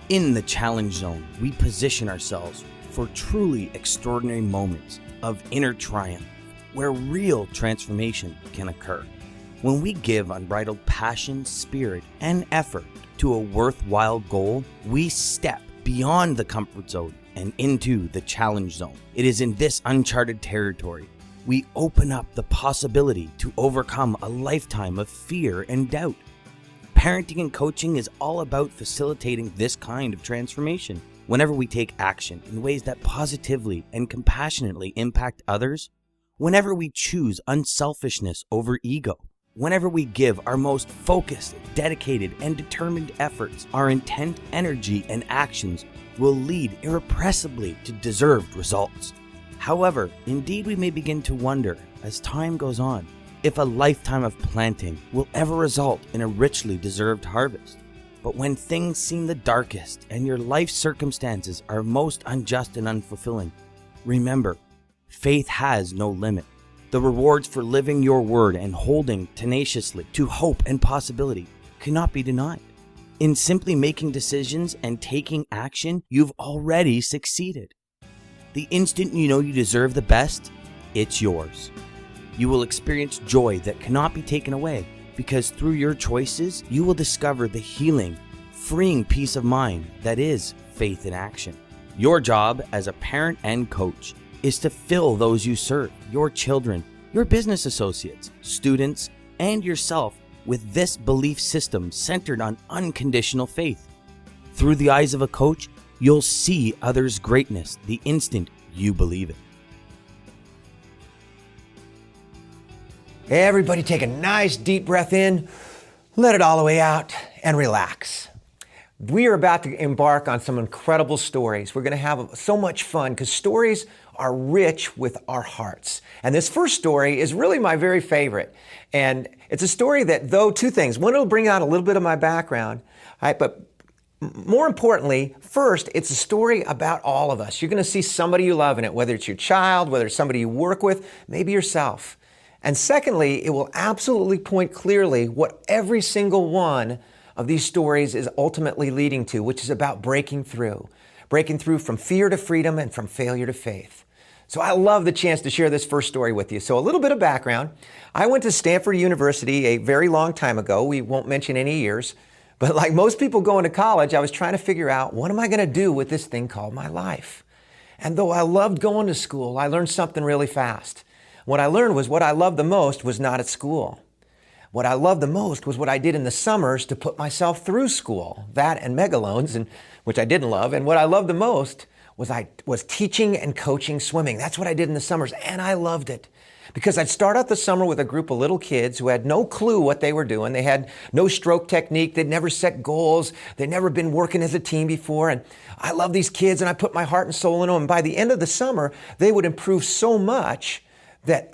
In the challenge zone, we position ourselves for truly extraordinary moments of inner triumph, where real transformation can occur. When we give unbridled passion, spirit, and effort to a worthwhile goal, we step beyond the comfort zone and into the challenge zone. It is in this uncharted territory we open up the possibility to overcome a lifetime of fear and doubt. Parenting and coaching is all about facilitating this kind of transformation. Whenever we take action in ways that positively and compassionately impact others, whenever we choose unselfishness over ego, whenever we give our most focused, dedicated, and determined efforts, our intent, energy, and actions will lead irrepressibly to deserved results. However, indeed we may begin to wonder, as time goes on, if a lifetime of planting will ever result in a richly deserved harvest. But when things seem the darkest and your life circumstances are most unjust and unfulfilling, remember, faith has no limit. The rewards for living your word and holding tenaciously to hope and possibility cannot be denied. In simply making decisions and taking action, you've already succeeded. The instant you know you deserve the best, it's yours. You will experience joy that cannot be taken away, because through your choices, you will discover the healing, freeing peace of mind that is faith in action. Your job as a parent and coach is to fill those you serve, your children, your business associates, students, and yourself with this belief system centered on unconditional faith. Through the eyes of a coach, you'll see others' greatness the instant you believe it. Everybody take a nice deep breath in, let it all the way out, and relax. We are about to embark on some incredible stories. We're going to have so much fun because stories are rich with our hearts. And this first story is really my very favorite. And it's a story that, though, two things. One, it'll bring out a little bit of my background, right? But more importantly, first, it's a story about all of us. You're going to see somebody you love in it, whether it's your child, whether it's somebody you work with, maybe yourself. And secondly, it will absolutely point clearly what every single one of these stories is ultimately leading to, which is about breaking through from fear to freedom and from failure to faith. So I love the chance to share this first story with you. So a little bit of background. I went to Stanford University a very long time ago. We won't mention any years. But like most people going to college, I was trying to figure out, what am I going to do with this thing called my life? And though I loved going to school, I learned something really fast. What I learned was what I loved the most was not at school. What I loved the most was what I did in the summers to put myself through school, that and mega loans, which I didn't love. And what I loved the most was teaching and coaching swimming. That's what I did in the summers, and I loved it. Because I'd start out the summer with a group of little kids who had no clue what they were doing. They had no stroke technique. They'd never set goals. They'd never been working as a team before. And I loved these kids, and I put my heart and soul in them. And by the end of the summer, they would improve so much that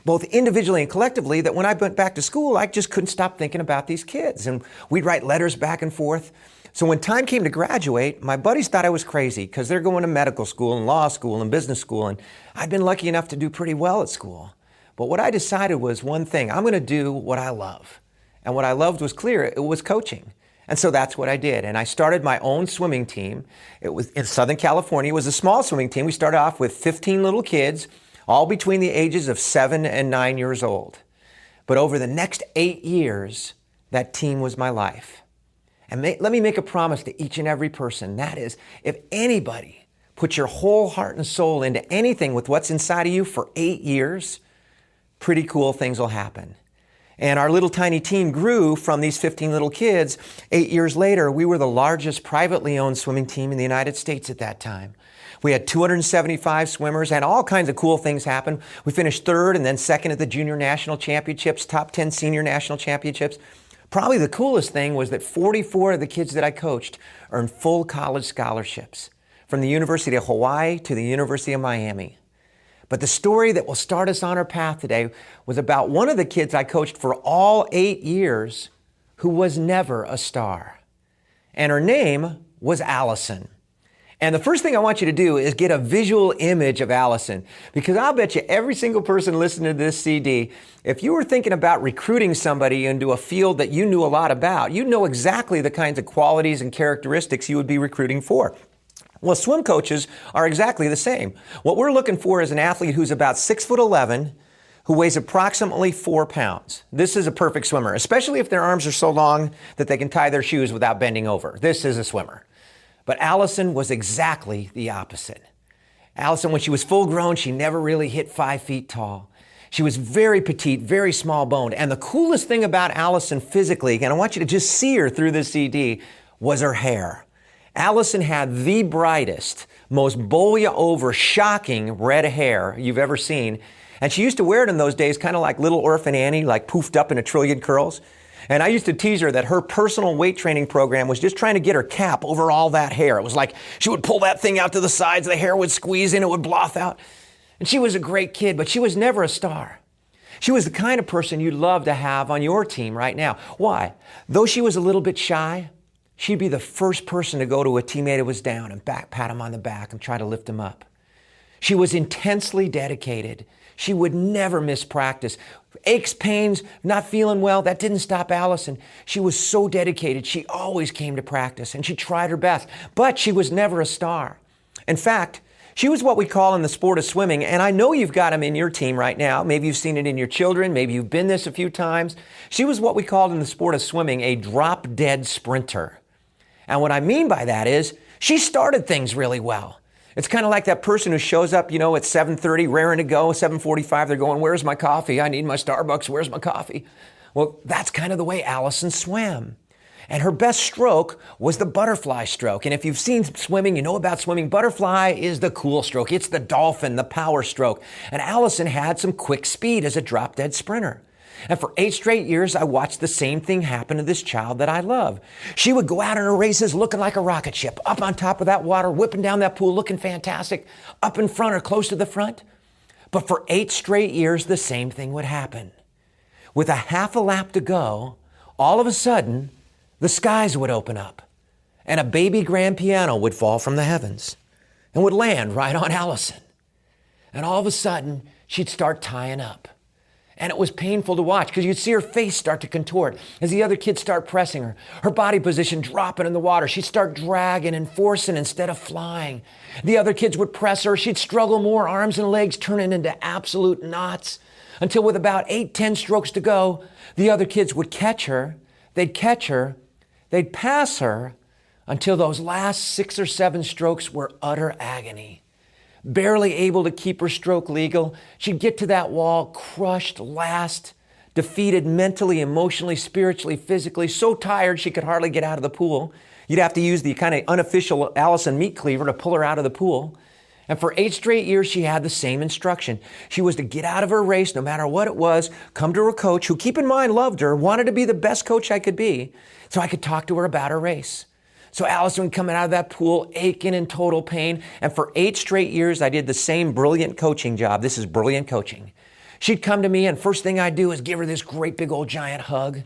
both individually and collectively, that when I went back to school, I just couldn't stop thinking about these kids. And we'd write letters back and forth. So when time came to graduate, my buddies thought I was crazy because they're going to medical school and law school and business school. And I'd been lucky enough to do pretty well at school. But what I decided was one thing: I'm going to do what I love. And what I loved was clear. It was coaching. And so that's what I did. And I started my own swimming team. It was in Southern California. It was a small swimming team. We started off with 15 little kids, all between the ages of 7 and 9 years old. But over the next 8 years, that team was my life. And let me make a promise to each and every person. That is, if anybody puts your whole heart and soul into anything with what's inside of you for 8 years, pretty cool things will happen. And our little tiny team grew from these 15 little kids. 8 years later, we were the largest privately owned swimming team in the United States at that time. We had 275 swimmers, and all kinds of cool things happened. We finished third and then second at the junior national championships, top 10 senior national championships. Probably the coolest thing was that 44 of the kids that I coached earned full college scholarships from the University of Hawaii to the University of Miami. But the story that will start us on our path today was about one of the kids I coached for all 8 years who was never a star. And her name was Allison. And the first thing I want you to do is get a visual image of Allison, because I'll bet you every single person listening to this CD, if you were thinking about recruiting somebody into a field that you knew a lot about, you know exactly the kinds of qualities and characteristics you would be recruiting for. Well, swim coaches are exactly the same. What we're looking for is an athlete who's about 6'11", who weighs approximately 4 pounds. This is a perfect swimmer, especially if their arms are so long that they can tie their shoes without bending over. This is a swimmer. But Allison was exactly the opposite. Allison, when she was full grown, she never really hit 5 feet tall. She was very petite, very small boned. And the coolest thing about Allison physically, and I want you to just see her through this CD, was her hair. Allison had the brightest, most bowl you over, shocking red hair you've ever seen. And she used to wear it in those days kind of like little orphan Annie, like poofed up in a trillion curls. And I used to tease her that her personal weight training program was just trying to get her cap over all that hair. It was like she would pull that thing out to the sides, the hair would squeeze in, it would bloth out. And she was a great kid, but she was never a star. She was the kind of person you'd love to have on your team right now. Why? Though she was a little bit shy, she'd be the first person to go to a teammate who was down and pat him on the back and try to lift him up. She was intensely dedicated. She would never miss practice. Aches, pains, not feeling well, that didn't stop Allison. She was so dedicated. She always came to practice and she tried her best, but she was never a star. In fact, she was what we call in the sport of swimming, and I know you've got them in your team right now. Maybe you've seen it in your children. Maybe you've been this a few times. She was what we called in the sport of swimming a drop-dead sprinter. And what I mean by that is she started things really well. It's kind of like that person who shows up, at 7:30, raring to go, 7:45, they're going, where's my coffee? I need my Starbucks, where's my coffee? Well, that's kind of the way Allison swam. And her best stroke was the butterfly stroke. And if you've seen swimming, you know about swimming. Butterfly is the cool stroke. It's the dolphin, the power stroke. And Allison had some quick speed as a drop-dead sprinter. And for 8 straight years, I watched the same thing happen to this child that I love. She would go out in her races looking like a rocket ship, up on top of that water, whipping down that pool, looking fantastic, up in front or close to the front. But for 8 straight years, the same thing would happen. With a half a lap to go, all of a sudden, the skies would open up and a baby grand piano would fall from the heavens and would land right on Allison. And all of a sudden, she'd start tying up. And it was painful to watch because you'd see her face start to contort as the other kids start pressing her. Her body position dropping in the water. She'd start dragging and forcing instead of flying. The other kids would press her. She'd struggle more, arms and legs turning into absolute knots, until with about 8-10 strokes to go, the other kids would catch her. They'd catch her. They'd pass her until those last 6 or 7 strokes were utter agony. Barely able to keep her stroke legal, she'd get to that wall crushed last, defeated mentally, emotionally, spiritually, physically, so tired she could hardly get out of the pool. You'd have to use the kind of unofficial Allison meat cleaver to pull her out of the pool. And for 8 straight years, she had the same instruction. She was to get out of her race, no matter what it was, come to her coach, who, keep in mind, loved her, wanted to be the best coach I could be, so I could talk to her about her race. So Allison would come out of that pool aching in total pain. And for 8 straight years, I did the same brilliant coaching job. This is brilliant coaching. She'd come to me, and first thing I'd do is give her this great big old giant hug.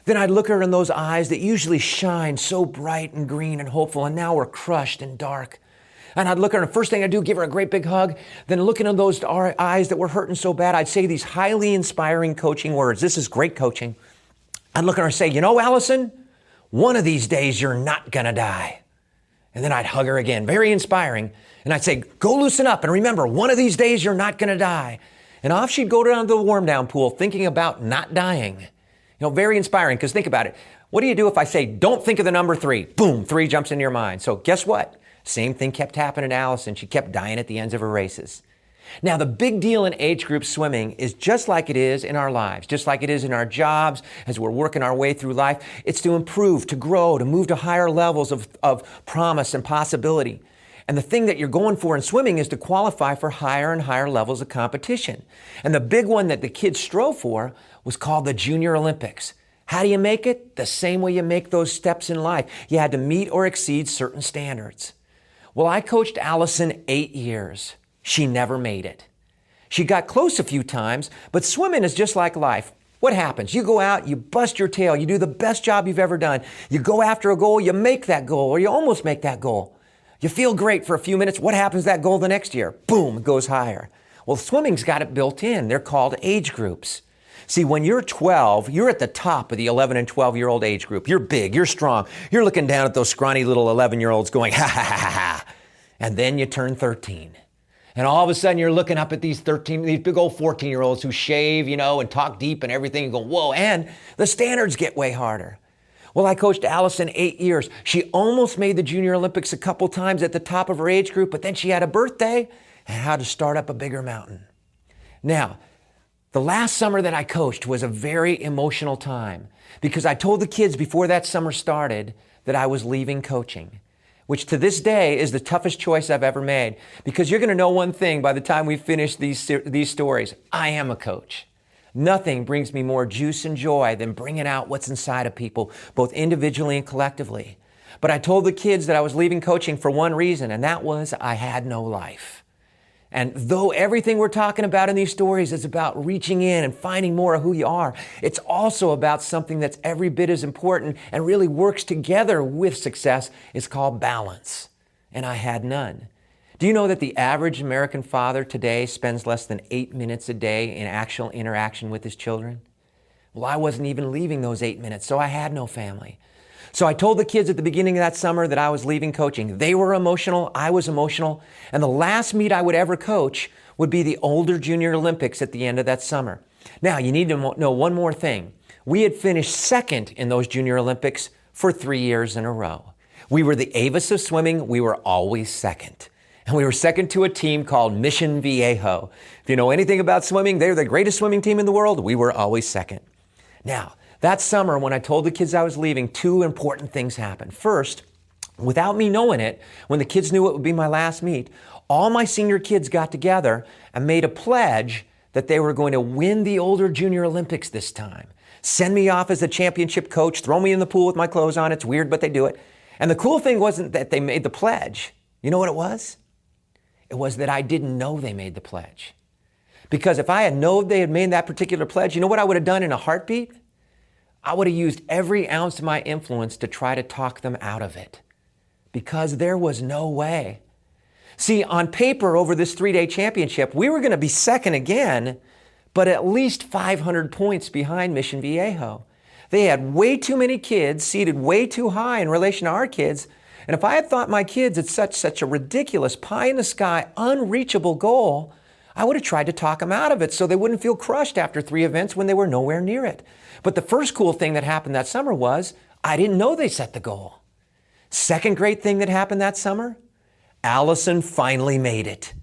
Then I'd look at her in those eyes that usually shine so bright and green and hopeful, and now were crushed and dark. And I'd look at her, and first thing I'd do, give her a great big hug. Then looking in those eyes that were hurting so bad, I'd say these highly inspiring coaching words. This is great coaching. I'd look at her and say, Allison, one of these days, you're not going to die. And then I'd hug her again, very inspiring. And I'd say, go loosen up. And remember, one of these days, you're not going to die. And off she'd go down to the warm down pool, thinking about not dying. Very inspiring, because think about it. What do you do if I say, don't think of the number 3? Boom, 3 jumps into your mind. So guess what? Same thing kept happening to Allison. She kept dying at the ends of her races. Now, the big deal in age group swimming is just like it is in our lives, just like it is in our jobs as we're working our way through life. It's to improve, to grow, to move to higher levels of promise and possibility. And the thing that you're going for in swimming is to qualify for higher and higher levels of competition. And the big one that the kids strove for was called the Junior Olympics. How do you make it? The same way you make those steps in life. You had to meet or exceed certain standards. Well, I coached Allison 8 years. She never made it. She got close a few times, but swimming is just like life. What happens? You go out, you bust your tail, you do the best job you've ever done. You go after a goal, you make that goal, or you almost make that goal. You feel great for a few minutes. What happens to that goal the next year? Boom, it goes higher. Well, swimming's got it built in. They're called age groups. See, when you're 12, you're at the top of the 11 and 12-year-old age group. You're big, you're strong. You're looking down at those scrawny little 11-year-olds going, ha, ha, ha, ha, ha. And then you turn 13. And all of a sudden you're looking up at these big old 14-year-olds who shave, and talk deep and everything and go, whoa, and the standards get way harder. Well, I coached Allison 8 years. She almost made the Junior Olympics a couple times at the top of her age group, but then she had a birthday and had to start up a bigger mountain. Now, the last summer that I coached was a very emotional time because I told the kids before that summer started that I was leaving coaching, which to this day is the toughest choice I've ever made, because you're going to know one thing by the time we finish these stories. I am a coach. Nothing brings me more juice and joy than bringing out what's inside of people, both individually and collectively. But I told the kids that I was leaving coaching for one reason, and that was I had no life. And though everything we're talking about in these stories is about reaching in and finding more of who you are, it's also about something that's every bit as important and really works together with success. It's called balance. And I had none. Do you know that the average American father today spends less than 8 minutes a day in actual interaction with his children? Well, I wasn't even leaving those 8 minutes, so I had no family. So I told the kids at the beginning of that summer that I was leaving coaching. They were emotional, I was emotional, and the last meet I would ever coach would be the older Junior Olympics at the end of that summer. Now, you need to know one more thing. We had finished second in those Junior Olympics for 3 years in a row. We were the Avis of swimming, we were always second. And we were second to a team called Mission Viejo. If you know anything about swimming, they're the greatest swimming team in the world. We were always second. Now, that summer when I told the kids I was leaving, two important things happened. First, without me knowing it, when the kids knew it would be my last meet, all my senior kids got together and made a pledge that they were going to win the older Junior Olympics this time. Send me off as a championship coach, throw me in the pool with my clothes on. It's weird, but they do it. And the cool thing wasn't that they made the pledge. You know what it was? It was that I didn't know they made the pledge. Because if I had known they had made that particular pledge, you know what I would have done in a heartbeat? I would have used every ounce of my influence to try to talk them out of it. Because there was no way. See, on paper over this 3-day championship, we were going to be second again, but at least 500 points behind Mission Viejo. They had way too many kids seated way too high in relation to our kids. And if I had thought my kids had such a ridiculous pie-in-the-sky, unreachable goal, I would have tried to talk them out of it so they wouldn't feel crushed after 3 events when they were nowhere near it. But the first cool thing that happened that summer was I didn't know they set the goal. Second great thing that happened that summer, Allison finally made it.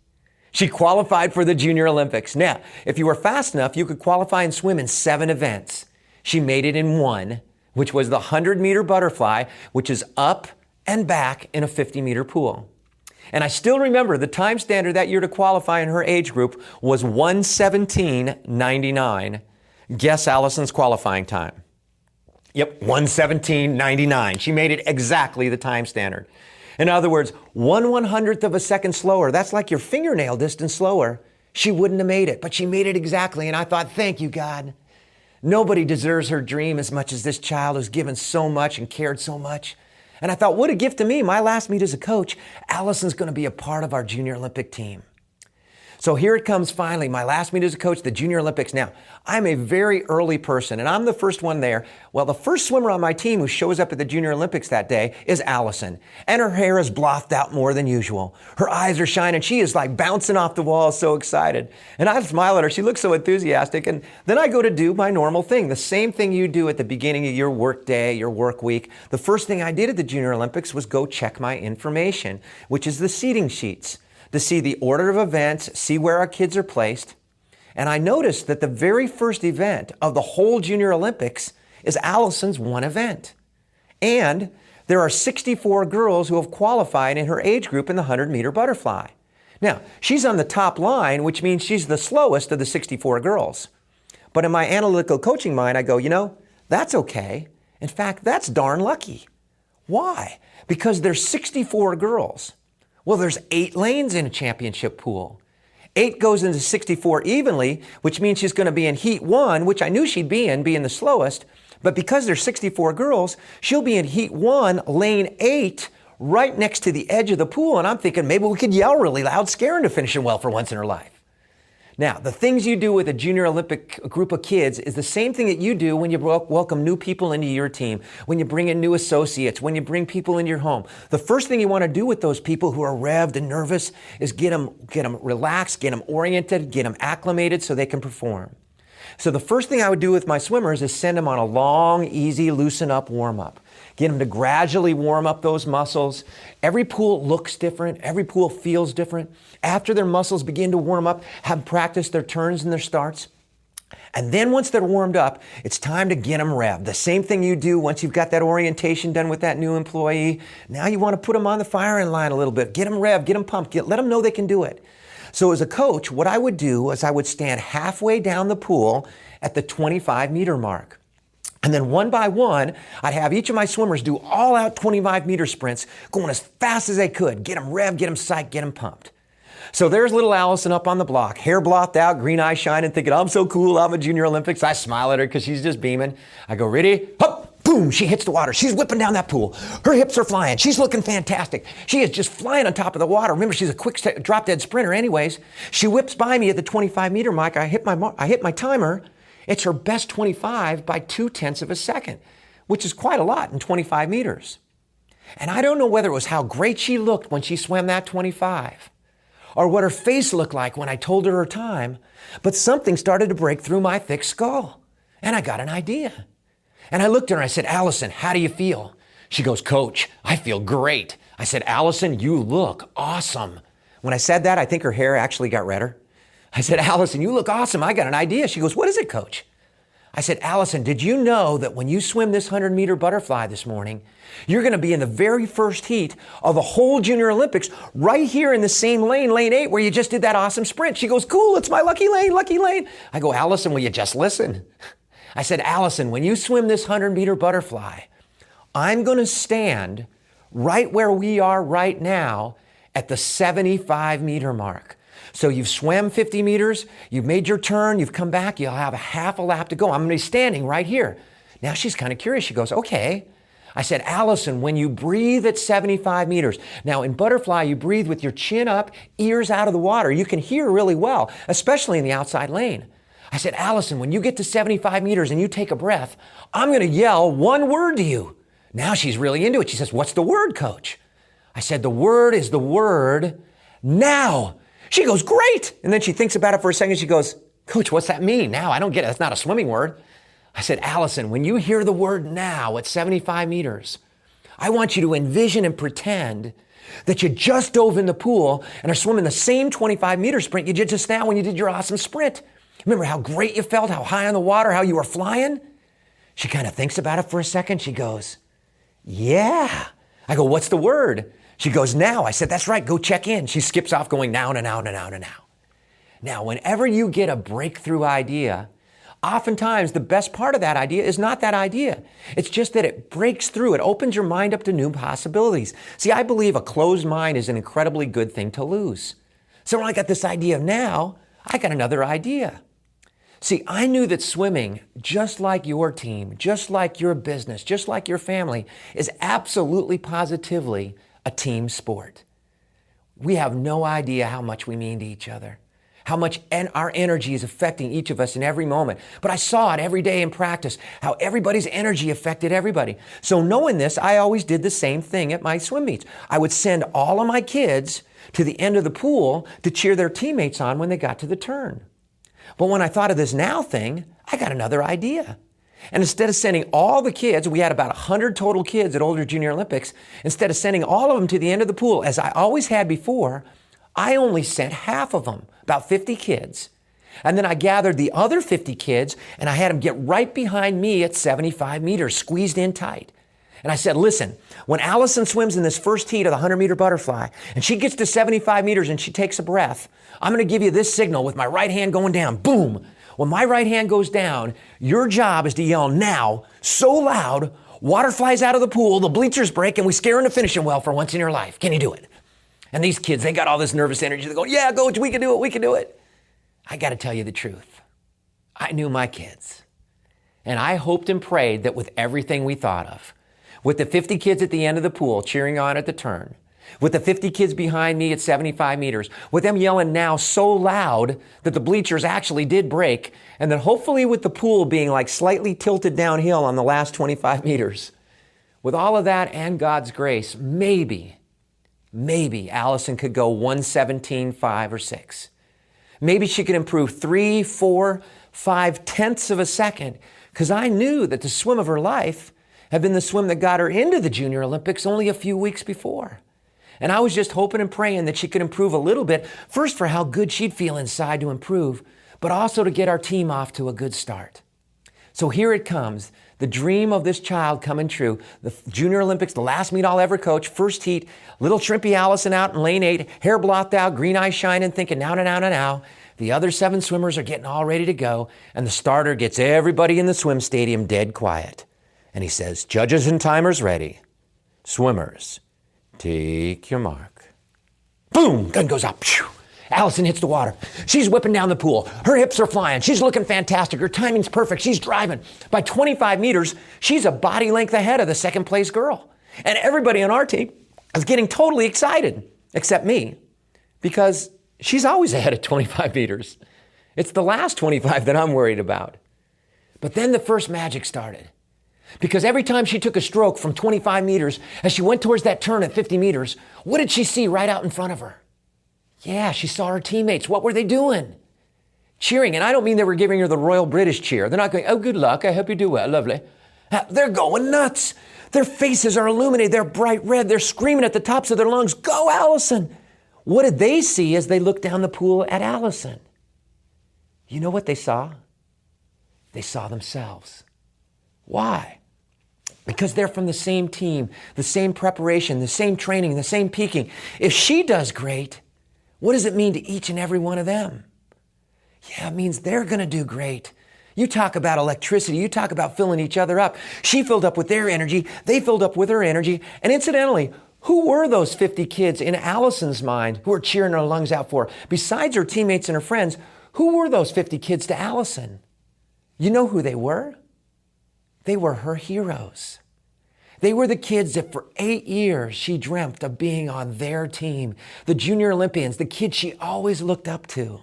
She qualified for the Junior Olympics. Now, if you were fast enough, you could qualify and swim in 7 events. She made it in 1, which was the 100-meter butterfly, which is up and back in a 50-meter pool. And I still remember the time standard that year to qualify in her age group was 1:17.99. Guess Allison's qualifying time. Yep, 1:17.99. She made it exactly the time standard. In other words, 1/100th of a second slower. That's like your fingernail distance slower. She wouldn't have made it, but she made it exactly. And I thought, thank you, God. Nobody deserves her dream as much as this child who's given so much and cared so much. And I thought, what a gift to me. My last meet as a coach, Allison's going to be a part of our Junior Olympic team. So here it comes finally, my last meet as a coach, the Junior Olympics. Now, I'm a very early person, and I'm the first one there. Well, the first swimmer on my team who shows up at the Junior Olympics that day is Allison. And her hair is blothed out more than usual. Her eyes are shining. She is like bouncing off the wall, so excited. And I smile at her. She looks so enthusiastic. And then I go to do my normal thing, the same thing you do at the beginning of your work day, your work week. The first thing I did at the Junior Olympics was go check my information, which is the seating sheets, to see the order of events, see where our kids are placed. And I noticed that the very first event of the whole Junior Olympics is Allison's one event. And there are 64 girls who have qualified in her age group in the 100-meter butterfly. Now, she's on the top line, which means she's the slowest of the 64 girls. But in my analytical coaching mind, I go, that's okay. In fact, that's darn lucky. Why? Because there's 64 girls. Well, there's 8 lanes in a championship pool. 8 goes into 64 evenly, which means she's going to be in heat 1, which I knew she'd be in, being the slowest. But because there's 64 girls, she'll be in heat 1, lane 8, right next to the edge of the pool, and I'm thinking maybe we could yell really loud, scare her into finishing well for once in her life. Now, the things you do with a junior Olympic group of kids is the same thing that you do when you welcome new people into your team, when you bring in new associates, when you bring people into your home. The first thing you want to do with those people who are revved and nervous is get them relaxed, get them oriented, get them acclimated so they can perform. So the first thing I would do with my swimmers is send them on a long, easy, loosen up warm-up. Get them to gradually warm up those muscles. Every pool looks different. Every pool feels different. After their muscles begin to warm up, have them practice their turns and their starts. And then once they're warmed up, it's time to get them revved. The same thing you do once you've got that orientation done with that new employee. Now you want to put them on the firing line a little bit. Get them revved, get them pumped, let them know they can do it. So as a coach, what I would do is I would stand halfway down the pool at the 25-meter mark. And then one by one, I'd have each of my swimmers do all-out 25-meter sprints, going as fast as they could. Get them revved, get them psyched, get them pumped. So there's little Allison up on the block, hair blocked out, green eyes shining, thinking, I'm so cool, I'm a Junior Olympics. I smile at her because she's just beaming. I go, ready? Hop, boom, she hits the water. She's whipping down that pool. Her hips are flying. She's looking fantastic. She is just flying on top of the water. Remember, she's a quick drop-dead sprinter anyways. She whips by me at the 25-meter mark. I hit my timer. It's her best 25 by 0.2 of a second, which is quite a lot in 25 meters. And I don't know whether it was how great she looked when she swam that 25 or what her face looked like when I told her time, but something started to break through my thick skull. And I got an idea. And I looked at her and I said, Allison, how do you feel? She goes, Coach, I feel great. I said, Allison, you look awesome. When I said that, I think her hair actually got redder. I said, Allison, you look awesome. I got an idea. She goes, what is it, Coach? I said, Allison, did you know that when you swim this 100-meter butterfly this morning, you're going to be in the very first heat of the whole Junior Olympics right here in the same lane, lane 8, where you just did that awesome sprint? She goes, cool, it's my lucky lane, lucky lane. I go, Allison, will you just listen? I said, Allison, when you swim this 100-meter butterfly, I'm going to stand right where we are right now at the 75-meter mark. So you've swam 50 meters, you've made your turn, you've come back, you'll have a half a lap to go. I'm going to be standing right here. Now she's kind of curious. She goes, okay. I said, Allison, when you breathe at 75 meters, now in butterfly, you breathe with your chin up, ears out of the water. You can hear really well, especially in the outside lane. I said, Allison, when you get to 75 meters and you take a breath, I'm going to yell one word to you. Now she's really into it. She says, what's the word, Coach? I said, the word is the word now. She goes, great. And then she thinks about it for a second. She goes, Coach, what's that mean? Now, I don't get it. That's not a swimming word. I said, Allison, when you hear the word now at 75 meters, I want you to envision and pretend that you just dove in the pool and are swimming the same 25-meter sprint you did just now when you did your awesome sprint. Remember how great you felt, how high on the water, how you were flying? She kind of thinks about it for a second. She goes, yeah. I go, what's the word? She goes, now. I said, that's right, go check in. She skips off going now, now, now, now, now, now. Now, whenever you get a breakthrough idea, oftentimes the best part of that idea is not that idea. It's just that it breaks through. It opens your mind up to new possibilities. See, I believe a closed mind is an incredibly good thing to lose. So when I got this idea now, I got another idea. See, I knew that swimming, just like your team, just like your business, just like your family, is absolutely positively a team sport. We have no idea how much we mean to each other, how much our energy is affecting each of us in every moment. But I saw it every day in practice, how everybody's energy affected everybody. So knowing this, I always did the same thing at my swim meets. I would send all of my kids to the end of the pool to cheer their teammates on when they got to the turn. But when I thought of this now thing, I got another idea. And instead of sending all the kids, we had about 100 total kids at Older Junior Olympics, instead of sending all of them to the end of the pool, as I always had before, I only sent half of them, about 50 kids. And then I gathered the other 50 kids and I had them get right behind me at 75 meters, squeezed in tight. And I said, listen, when Allison swims in this first heat of the 100-meter butterfly and she gets to 75 meters and she takes a breath, I'm going to give you this signal with my right hand going down. Boom. When my right hand goes down, your job is to yell now so loud, water flies out of the pool, the bleachers break, and we scare into finishing well for once in your life. Can you do it? And these kids, they got all this nervous energy. They go, yeah, Coach, we can do it. We can do it. I got to tell you the truth. I knew my kids. And I hoped and prayed that with everything we thought of, with the 50 kids at the end of the pool cheering on at the turn, with the 50 kids behind me at 75 meters, with them yelling now so loud that the bleachers actually did break, and then hopefully with the pool being like slightly tilted downhill on the last 25 meters. With all of that and God's grace, maybe Allison could go 1:17.5 or 6. Maybe she could improve 3, 4, 5/10ths of a second, because I knew that the swim of her life had been the swim that got her into the Junior Olympics only a few weeks before. And I was just hoping and praying that she could improve a little bit, first for how good she'd feel inside to improve, but also to get our team off to a good start. So here it comes, the dream of this child coming true. The Junior Olympics, the last meet I'll ever coach, first heat, little shrimpy Allison out in lane 8, hair blothed out, green eyes shining, thinking now. The other 7 swimmers are getting all ready to go, and the starter gets everybody in the swim stadium dead quiet. And he says, judges and timers ready. Swimmers, take your mark. Boom, gun goes up. Phew. Allison hits the water. She's whipping down the pool. Her hips are flying. She's looking fantastic. Her timing's perfect. She's driving. By 25 meters, she's a body length ahead of the second place girl. And everybody on our team is getting totally excited, except me, because she's always ahead of 25 meters. It's the last 25 that I'm worried about. But then the first magic started. Because every time she took a stroke from 25 meters, as she went towards that turn at 50 meters, what did she see right out in front of her? Yeah, she saw her teammates. What were they doing? Cheering. And I don't mean they were giving her the Royal British cheer. They're not going, oh, good luck. I hope you do well. Lovely. They're going nuts. Their faces are illuminated. They're bright red. They're screaming at the tops of their lungs, go, Allison. What did they see as they looked down the pool at Allison? You know what they saw? They saw themselves. Why? Because they're from the same team, the same preparation, the same training, the same peaking. If she does great, what does it mean to each and every one of them? Yeah, it means they're going to do great. You talk about electricity. You talk about filling each other up. She filled up with their energy. They filled up with her energy. And incidentally, who were those 50 kids in Allison's mind who were cheering her lungs out for her? Besides her teammates and her friends, who were those 50 kids to Allison? You know who they were? They were her heroes. They were the kids that for 8 years she dreamt of being on their team. The Junior Olympians, the kids she always looked up to.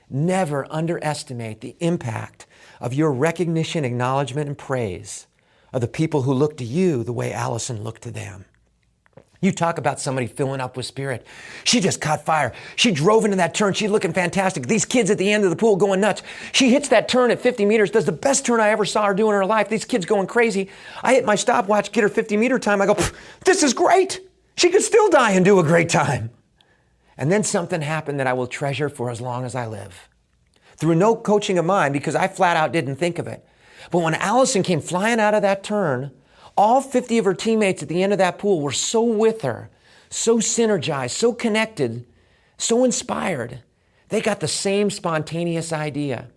Never underestimate the impact of your recognition, acknowledgement, and praise of the people who look to you the way Allison looked to them. You talk about somebody filling up with spirit. She just caught fire. She drove into that turn. She's looking fantastic. These kids at the end of the pool going nuts. She hits that turn at 50 meters, does the best turn I ever saw her do in her life. These kids going crazy. I hit my stopwatch, get her 50-meter time. I go, this is great. She could still die and do a great time. And then something happened that I will treasure for as long as I live. Through no coaching of mine, because I flat out didn't think of it. But when Allison came flying out of that turn, all 50 of her teammates at the end of that pool were so with her, so synergized, so connected, so inspired. They got the same spontaneous idea.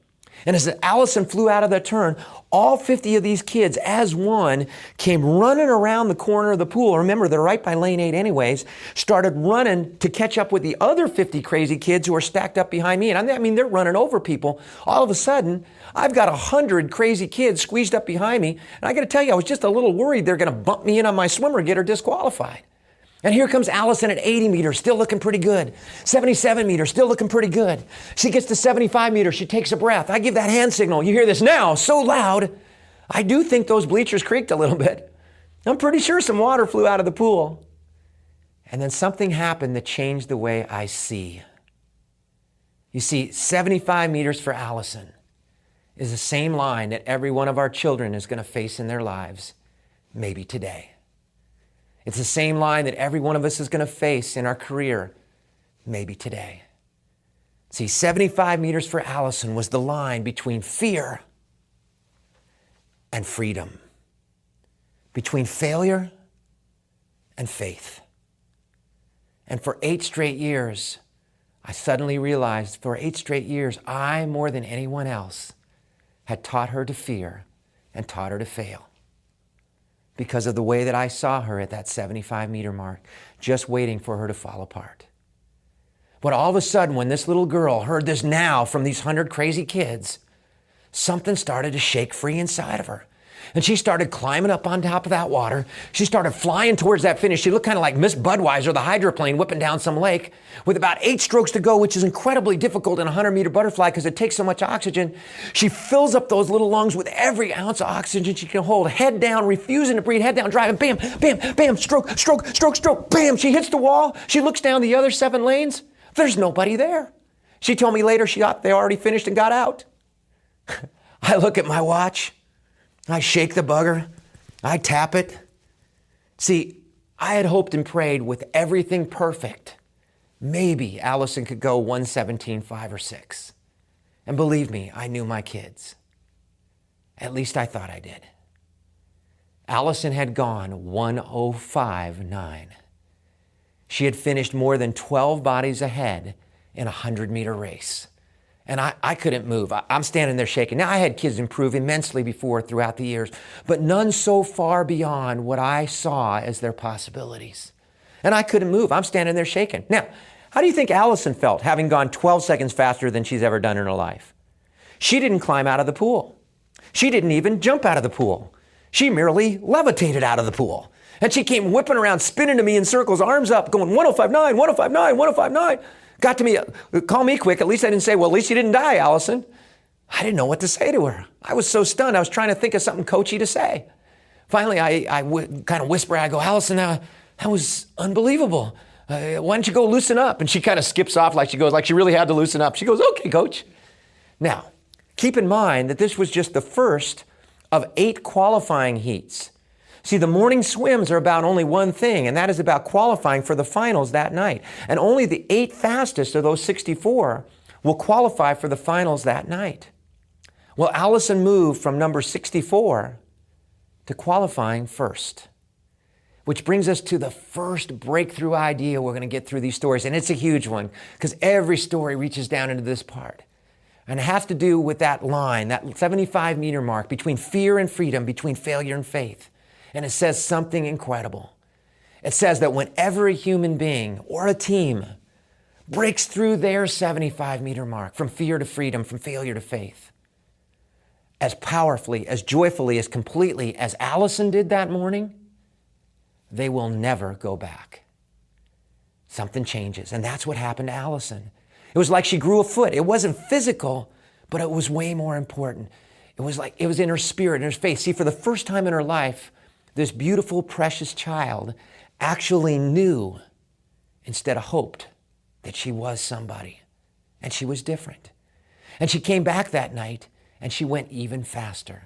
And as Allison flew out of that turn, all 50 of these kids, as one, came running around the corner of the pool. Remember, they're right by lane 8 anyways, started running to catch up with the other 50 crazy kids who are stacked up behind me. And I mean, they're running over people. All of a sudden, I've got 100 crazy kids squeezed up behind me. And I got to tell you, I was just a little worried they're going to bump me in on my swimmer and get her disqualified. And here comes Allison at 80 meters, still looking pretty good. 77 meters, still looking pretty good. She gets to 75 meters, she takes a breath. I give that hand signal. You hear this now, so loud. I do think those bleachers creaked a little bit. I'm pretty sure some water flew out of the pool. And then something happened that changed the way I see. You see, 75 meters for Allison is the same line that every one of our children is going to face in their lives, maybe today. It's the same line that every one of us is going to face in our career, maybe today. See, 75 meters for Allison was the line between fear and freedom, between failure and faith. And for 8 straight years, I suddenly realized for 8 straight years, I, more than anyone else, had taught her to fear and taught her to fail. Because of the way that I saw her at that 75-meter mark, just waiting for her to fall apart. But all of a sudden, when this little girl heard this now from these 100 crazy kids, something started to shake free inside of her. And she started climbing up on top of that water. She started flying towards that finish. She looked kind of like Miss Budweiser, the hydroplane, whipping down some lake with about 8 strokes to go, which is incredibly difficult in a 100-meter butterfly because it takes so much oxygen. She fills up those little lungs with every ounce of oxygen she can hold, head down, refusing to breathe, head down, driving, bam, bam, bam, stroke, stroke, stroke, stroke, bam. She hits the wall. She looks down the other 7 lanes. There's nobody there. She told me later she thought they already finished and got out. I look at my watch. I shake the bugger. I tap it. See, I had hoped and prayed with everything perfect, maybe Allison could go 1:17.5 or 6. And believe me, I knew my kids. At least I thought I did. Allison had gone 1:05.9. She had finished more than 12 bodies ahead in a 100-meter race. And I couldn't move. I'm standing there shaking. Now, I had kids improve immensely before throughout the years, but none so far beyond what I saw as their possibilities. And I couldn't move. I'm standing there shaking. Now, how do you think Allison felt having gone 12 seconds faster than she's ever done in her life? She didn't climb out of the pool. She didn't even jump out of the pool. She merely levitated out of the pool. And she came whipping around, spinning to me in circles, arms up, going 1:05.9, 1:05.9, 1:05.9. Got to me, call me quick. At least I didn't say, well, at least you didn't die, Allison. I didn't know what to say to her. I was so stunned. I was trying to think of something coachy to say. Finally, I kind of whisper, I go, Allison, that was unbelievable. Why don't you go loosen up? And she kind of skips off like she really had to loosen up. She goes, okay, coach. Now, keep in mind that this was just the first of 8 qualifying heats. See, the morning swims are about only one thing, and that is about qualifying for the finals that night. And only the 8 fastest of those 64 will qualify for the finals that night. Well, Allison moved from number 64 to qualifying first, which brings us to the first breakthrough idea we're going to get through these stories. And it's a huge one because every story reaches down into this part. And it has to do with that line, that 75-meter mark between fear and freedom, between failure and faith. And it says something incredible. It says that whenever a human being or a team breaks through their 75-meter mark from fear to freedom, from failure to faith, as powerfully, as joyfully, as completely as Allison did that morning, they will never go back. Something changes. And that's what happened to Allison. It was like she grew a foot. It wasn't physical, but it was way more important. It was in her spirit, in her faith. See, for the first time in her life, this beautiful, precious child actually knew instead of hoped that she was somebody. And she was different. And she came back that night and she went even faster.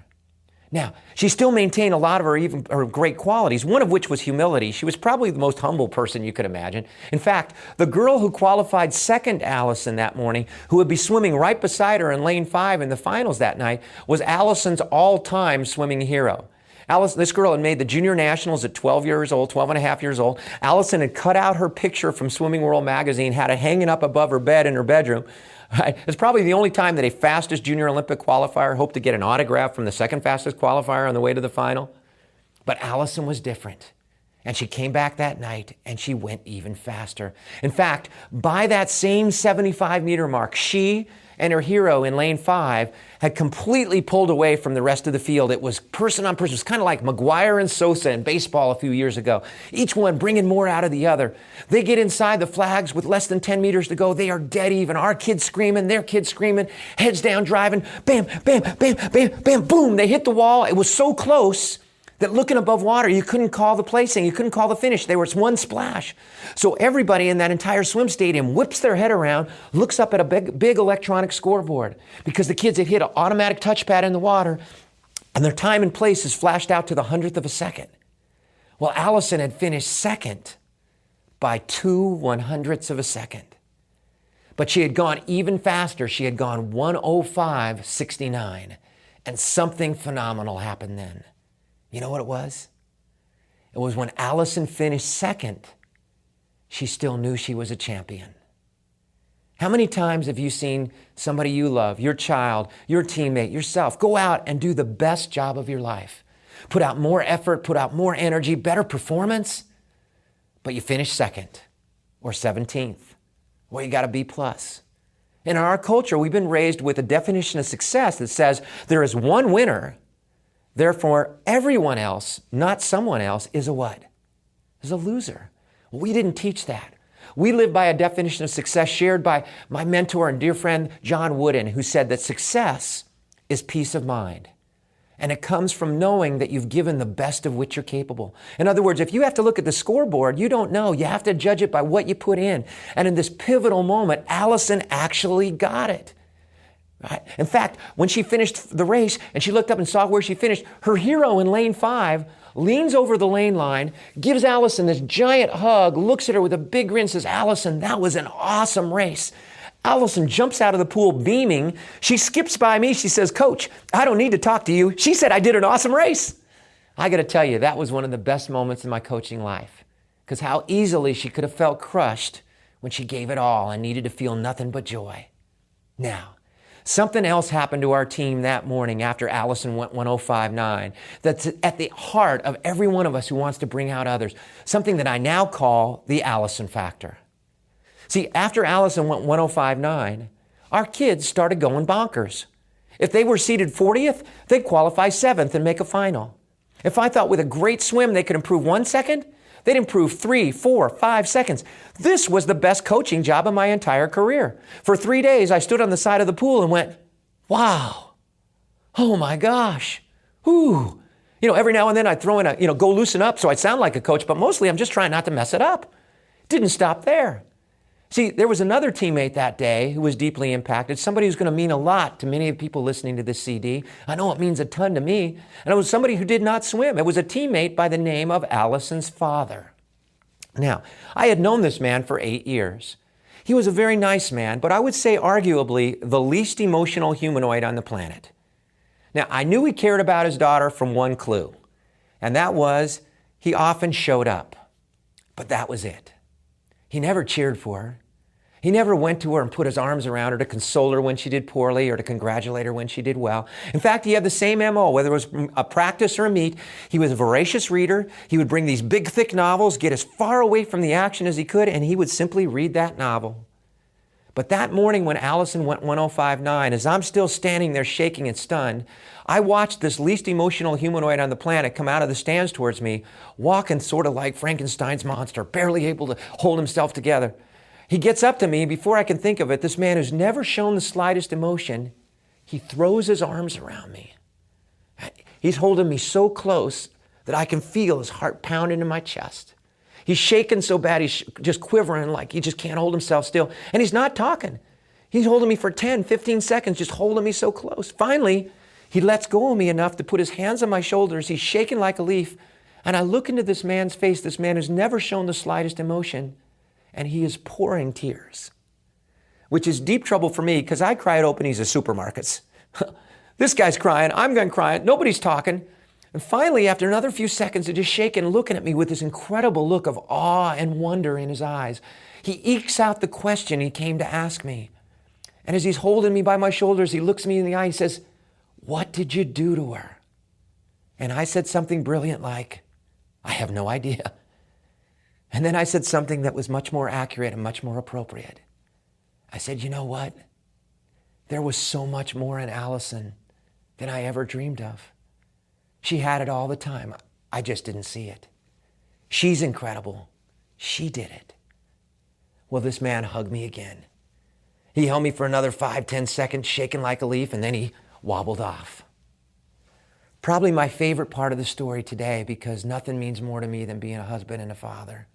Now, she still maintained a lot of her great qualities, one of which was humility. She was probably the most humble person you could imagine. In fact, the girl who qualified second to Allison that morning, who would be swimming right beside her in lane 5 in the finals that night, was Allison's all-time swimming hero. This girl had made the junior nationals at 12 and a half years old. Allison had cut out her picture from Swimming World magazine, had it hanging up above her bed in her bedroom. It's probably the only time that a fastest junior Olympic qualifier hoped to get an autograph from the second fastest qualifier on the way to the final. But Allison was different. And she came back that night and she went even faster. In fact, by that same 75-meter mark, she and her hero in lane 5 had completely pulled away from the rest of the field. It was person on person. It was kind of like McGuire and Sosa in baseball a few years ago. Each one bringing more out of the other. They get inside the flags with less than 10 meters to go. They are dead even. Our kids screaming, their kids screaming, heads down driving. Bam, bam, bam, bam, bam, boom. They hit the wall. It was so close that looking above water, you couldn't call the placing, you couldn't call the finish. There was one splash. So everybody in that entire swim stadium whips their head around, looks up at a big electronic scoreboard because the kids had hit an automatic touchpad in the water and their time and place is flashed out to the 100th of a second. Well, Allison had finished second by 2/100ths of a second. But she had gone even faster. She had gone 1:05.69. And something phenomenal happened then. You know what it was? It was when Allison finished second, she still knew she was a champion. How many times have you seen somebody you love, your child, your teammate, yourself, go out and do the best job of your life? Put out more effort, put out more energy, better performance, but you finish second or 17th, or you got a B+. And in our culture, we've been raised with a definition of success that says there is one winner Therefore, everyone else, not someone else, is a what? Is a loser. We didn't teach that. We live by a definition of success shared by my mentor and dear friend, John Wooden, who said that success is peace of mind. And it comes from knowing that you've given the best of which you're capable. In other words, if you have to look at the scoreboard, you don't know. You have to judge it by what you put in. And in this pivotal moment, Allison actually got it. Right? In fact, when she finished the race and she looked up and saw where she finished, her hero in lane 5 leans over the lane line, gives Allison this giant hug, looks at her with a big grin, says, "Allison, that was an awesome race." Allison jumps out of the pool beaming. She skips by me. She says, "Coach, I don't need to talk to you. She said I did an awesome race." I got to tell you, that was one of the best moments in my coaching life, because how easily she could have felt crushed when she gave it all and needed to feel nothing but joy. Now, something else happened to our team that morning after Allison went 105.9 that's at the heart of every one of us who wants to bring out others, something that I now call the Allison factor. See, after Allison went 105.9, our kids started going bonkers. If they were seated 40th, they'd qualify 7th and make a final. If I thought with a great swim they could improve 1 second, they'd improve 3, 4, 5 seconds. This was the best coaching job of my entire career. For 3 days, I stood on the side of the pool and went, "Wow, oh my gosh, ooh." Every now and then I'd throw in a, go loosen up so I'd sound like a coach, but mostly I'm just trying not to mess it up. Didn't stop there. See, there was another teammate that day who was deeply impacted, somebody who's going to mean a lot to many of the people listening to this CD. I know it means a ton to me. And it was somebody who did not swim. It was a teammate by the name of Allison's father. Now, I had known this man for 8 years. He was a very nice man, but I would say arguably the least emotional humanoid on the planet. Now, I knew he cared about his daughter from one clue, and that was he often showed up. But that was it. He never cheered for her. He never went to her and put his arms around her to console her when she did poorly or to congratulate her when she did well. In fact, he had the same MO, whether it was a practice or a meet. He was a voracious reader. He would bring these big, thick novels, get as far away from the action as he could, and he would simply read that novel. But that morning when Allison went 105.9, as I'm still standing there shaking and stunned, I watched this least emotional humanoid on the planet come out of the stands towards me, walking sort of like Frankenstein's monster, barely able to hold himself together. He gets up to me, before I can think of it, this man who's never shown the slightest emotion, he throws his arms around me. He's holding me so close that I can feel his heart pounding in my chest. He's shaking so bad, he's just quivering like he just can't hold himself still. And he's not talking. He's holding me for 10, 15 seconds, just holding me so close. Finally, he lets go of me enough to put his hands on my shoulders. He's shaking like a leaf. And I look into this man's face, this man who's never shown the slightest emotion, and he is pouring tears, which is deep trouble for me because I cry at openings of supermarkets. This guy's crying, I'm going to cry, nobody's talking. And finally, after another few seconds of just shaking and looking at me with this incredible look of awe and wonder in his eyes, he ekes out the question he came to ask me. And as he's holding me by my shoulders, he looks me in the eye and says, "What did you do to her?" And I said something brilliant like, "I have no idea." And then I said something that was much more accurate and much more appropriate. I said, "You know what? There was so much more in Allison than I ever dreamed of. She had it all the time. I just didn't see it. She's incredible. She did it." Well, this man hugged me again. He held me for another 5, 10 seconds, shaking like a leaf, and then he wobbled off. Probably my favorite part of the story today, because nothing means more to me than being a husband and a father.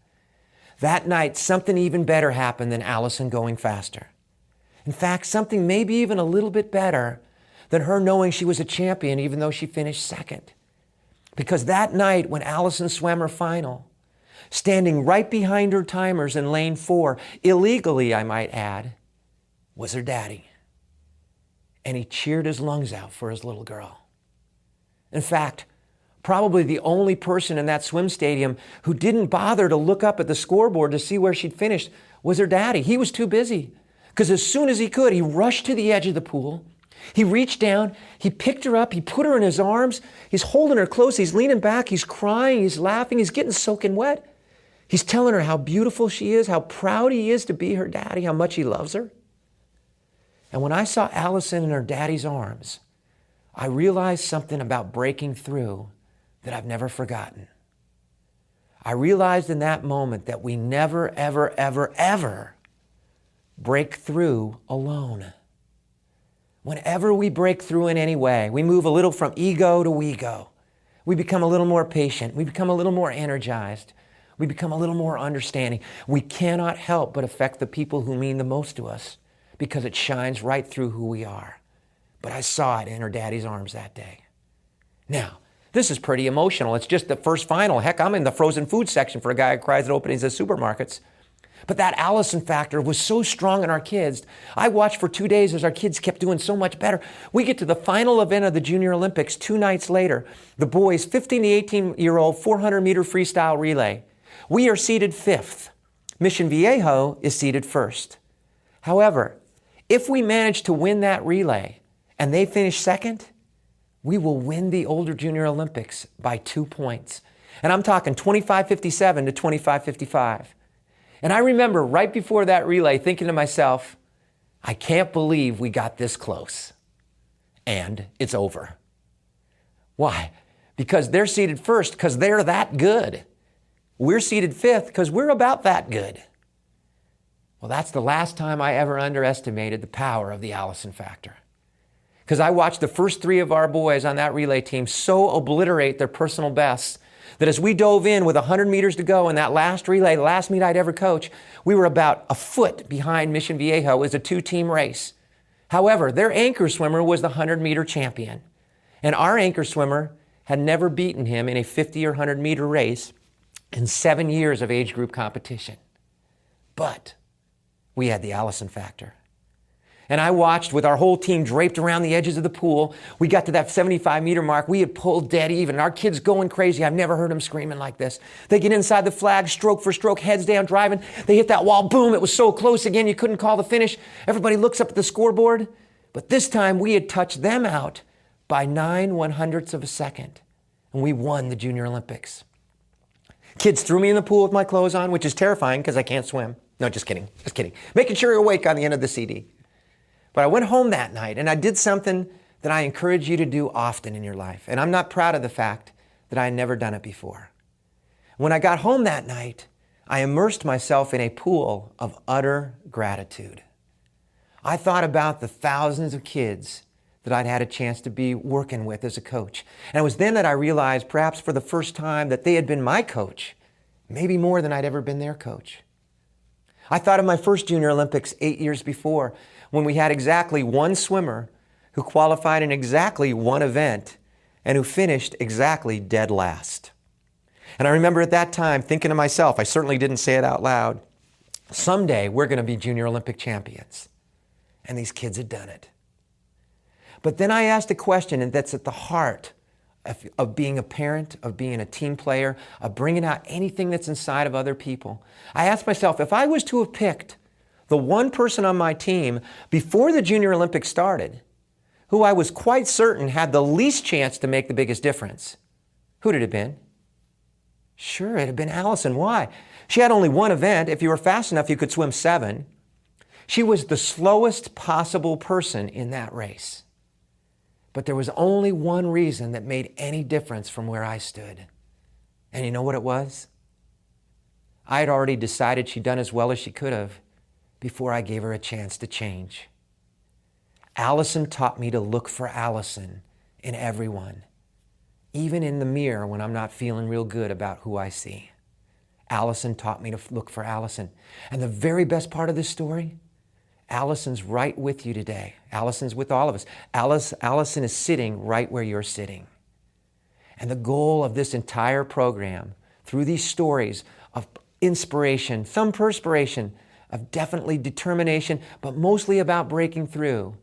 That night, something even better happened than Allison going faster. In fact, something maybe even a little bit better than her knowing she was a champion even though she finished second. Because that night when Allison swam her final, standing right behind her timers in lane 4, illegally I might add, was her daddy. And he cheered his lungs out for his little girl. In fact, probably the only person in that swim stadium who didn't bother to look up at the scoreboard to see where she'd finished was her daddy. He was too busy, because as soon as he could, he rushed to the edge of the pool. He reached down, he picked her up, he put her in his arms, he's holding her close, he's leaning back, he's crying, he's laughing, he's getting soaking wet. He's telling her how beautiful she is, how proud he is to be her daddy, how much he loves her. And when I saw Allison in her daddy's arms, I realized something about breaking through that I've never forgotten. I realized in that moment that we never, ever, ever, ever break through alone. Whenever we break through in any way, we move a little from ego to we go. We become a little more patient. We become a little more energized. We become a little more understanding. We cannot help but affect the people who mean the most to us because it shines right through who we are. But I saw it in her daddy's arms that day. Now, this is pretty emotional. It's just the first final. Heck, I'm in the frozen food section for a guy who cries at openings at supermarkets. But that Allison factor was so strong in our kids. I watched for 2 days as our kids kept doing so much better. We get to the final event of the Junior Olympics 2 nights later. The boys, 15 to 18-year-old 400-meter freestyle relay. We are seated 5th. Mission Viejo is seated 1st. However, if we manage to win that relay and they finish 2nd, we will win the older Junior Olympics by 2 points. And I'm talking 25:57 to 25:55. And I remember right before that relay thinking to myself, I can't believe we got this close. And it's over. Why? Because they're seated 1st because they're that good. We're seated 5th because we're about that good. Well, that's the last time I ever underestimated the power of the Allison factor. Because I watched the first 3 of our boys on that relay team so obliterate their personal bests that as we dove in with 100 meters to go in that last relay, the last meet I'd ever coach, we were about a foot behind Mission Viejo. It was a 2-team race. However, their anchor swimmer was the 100-meter champion. And our anchor swimmer had never beaten him in a 50 or 100-meter race in 7 years of age group competition. But we had the Allison factor. And I watched with our whole team draped around the edges of the pool. We got to that 75-meter mark. We had pulled dead even. Our kids going crazy. I've never heard them screaming like this. They get inside the flag, stroke for stroke, heads down, driving. They hit that wall. Boom. It was so close again, you couldn't call the finish. Everybody looks up at the scoreboard. But this time, we had touched them out by 9/100ths of a second. And we won the Junior Olympics. Kids threw me in the pool with my clothes on, which is terrifying because I can't swim. No, just kidding. Just kidding. Making sure you're awake on the end of the CD. But I went home that night and I did something that I encourage you to do often in your life. And I'm not proud of the fact that I had never done it before. When I got home that night, I immersed myself in a pool of utter gratitude. I thought about the thousands of kids that I'd had a chance to be working with as a coach. And it was then that I realized, perhaps for the first time, that they had been my coach, maybe more than I'd ever been their coach. I thought of my first Junior Olympics 8 years before, when we had exactly one swimmer who qualified in exactly one event and who finished exactly dead last. And I remember at that time thinking to myself, I certainly didn't say it out loud, someday we're going to be Junior Olympic champions. And these kids had done it. But then I asked a question, and that's at the heart of being a parent, of being a team player, of bringing out anything that's inside of other people. I asked myself, if I was to have picked the one person on my team before the Junior Olympics started, who I was quite certain had the least chance to make the biggest difference, who'd it have been? Sure, it'd have been Allison. Why? She had only one event. If you were fast enough, you could swim 7. She was the slowest possible person in that race. But there was only one reason that made any difference from where I stood. And you know what it was? I had already decided she'd done as well as she could have before I gave her a chance to change. Allison taught me to look for Allison in everyone, even in the mirror when I'm not feeling real good about who I see. Allison taught me to look for Allison. And the very best part of this story, Allison's right with you today. Allison's with all of us. Allison is sitting right where you're sitting. And the goal of this entire program, through these stories of inspiration, some perspiration, of definitely determination, but mostly about breaking through,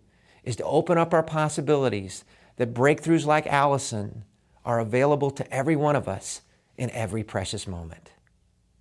is to open up our possibilities that breakthroughs like Allison are available to every one of us in every precious moment.